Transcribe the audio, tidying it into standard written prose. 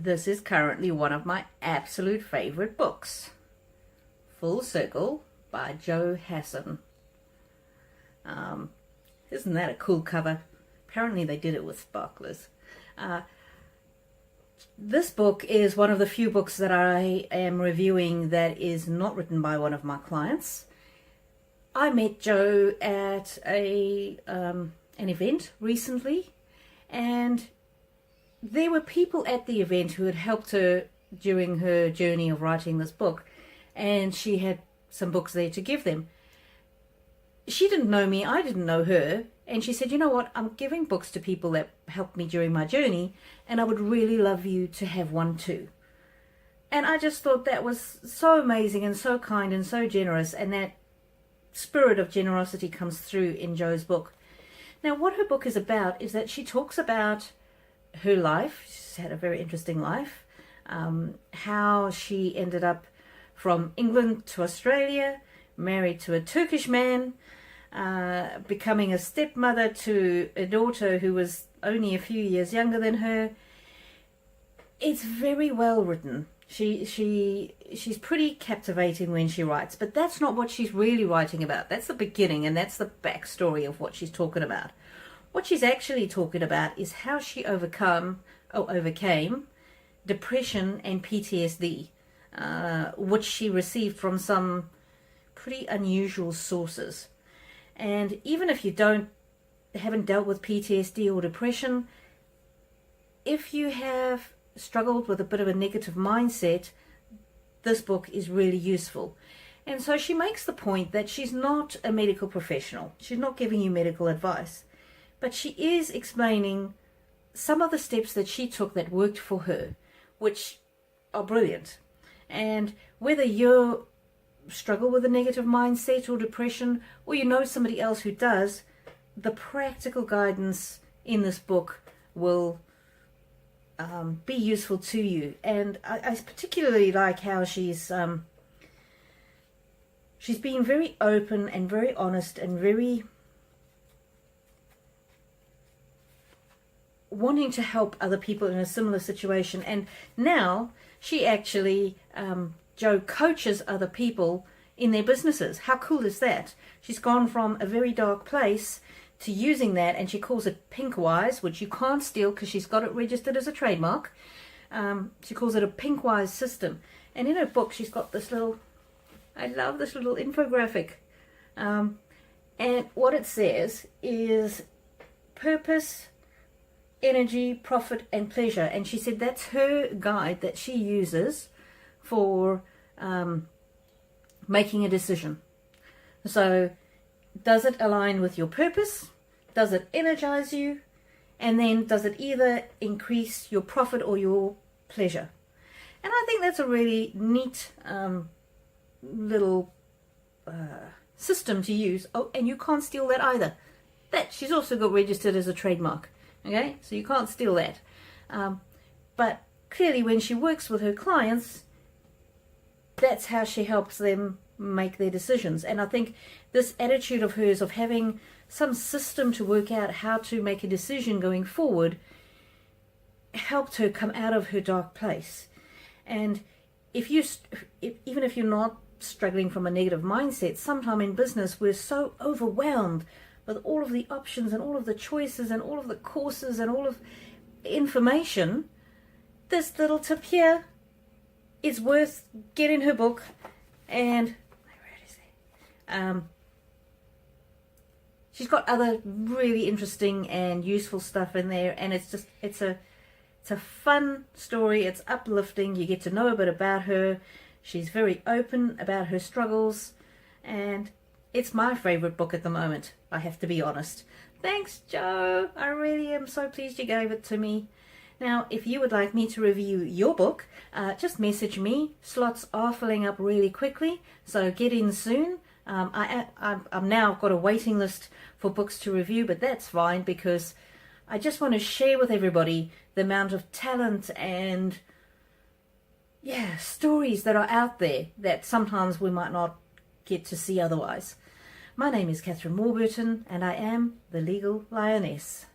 This is currently one of my absolute favorite books. Full Circle by Jo Hassan. Isn't that a cool cover? Apparently they did it with sparklers. This book is one of the few books that I am reviewing that is not written by one of my clients. I met Jo at an event recently, and there were people at the event who had helped her during her journey of writing this book, and she had some books there to give them. She didn't know me, I didn't know her, and she said, you know what, I'm giving books to people that helped me during my journey, and I would really love you to have one too. And I just thought that was so amazing and so kind and so generous, and that spirit of generosity comes through in Jo's book. Now, what her book is about is that she talks about her life. She's had a very interesting life, how she ended up from England to Australia, married to a Turkish man, becoming a stepmother to a daughter who was only a few years younger than her. It's very well written. She's pretty captivating when she writes, but that's not what she's really writing about. That's the beginning, and that's the backstory of what she's talking about. What she's actually talking about is how she overcame depression and PTSD, which she received from some pretty unusual sources. And even if you haven't dealt with PTSD or depression, if you have struggled with a bit of a negative mindset, this book is really useful. And so she makes the point that she's not a medical professional. She's not giving you medical advice, but she is explaining some of the steps that she took that worked for her, which are brilliant. And whether you struggle with a negative mindset or depression, or you know somebody else who does, the practical guidance in this book will be useful to you. And I particularly like how she's being very open and very honest and very wanting to help other people in a similar situation. And now she actually Jo coaches other people in their businesses. How cool is that? She's gone from a very dark place to using that, and she calls it Pink Wise, which you can't steal because she's got it registered as a trademark. She calls it a Pink Wise system. And in her book, she's got this little, I love this little infographic. And what it says is purpose, energy, profit, and pleasure. And she said that's her guide that she uses for making a decision. So does it align with your purpose? Does it energize you? And then does it either increase your profit or your pleasure? And I think that's a really neat little system to use. Oh, and you can't steal that either. That she's also got registered as a trademark. Okay, so you can't steal that. But clearly when she works with her clients, that's how she helps them make their decisions. And I think this attitude of hers of having some system to work out how to make a decision going forward helped her come out of her dark place. And even if you're not struggling from a negative mindset, sometime in business we're so overwhelmed with all of the options and all of the choices and all of the courses and all of information. This little tip here is worth getting her book. And she's got other really interesting and useful stuff in there, and it's a fun story. It's uplifting. You get to know a bit about her. She's very open about her struggles, and it's my favorite book at the moment, I have to be honest. Thanks, Jo. I really am so pleased you gave it to me. Now, if you would like me to review your book, just message me. Slots are filling up really quickly, so get in soon. I've now got a waiting list for books to review, but that's fine because I just want to share with everybody the amount of talent and stories that are out there that sometimes we might not get to see otherwise. My name is Catherine Warburton, and I am the Legal Lioness.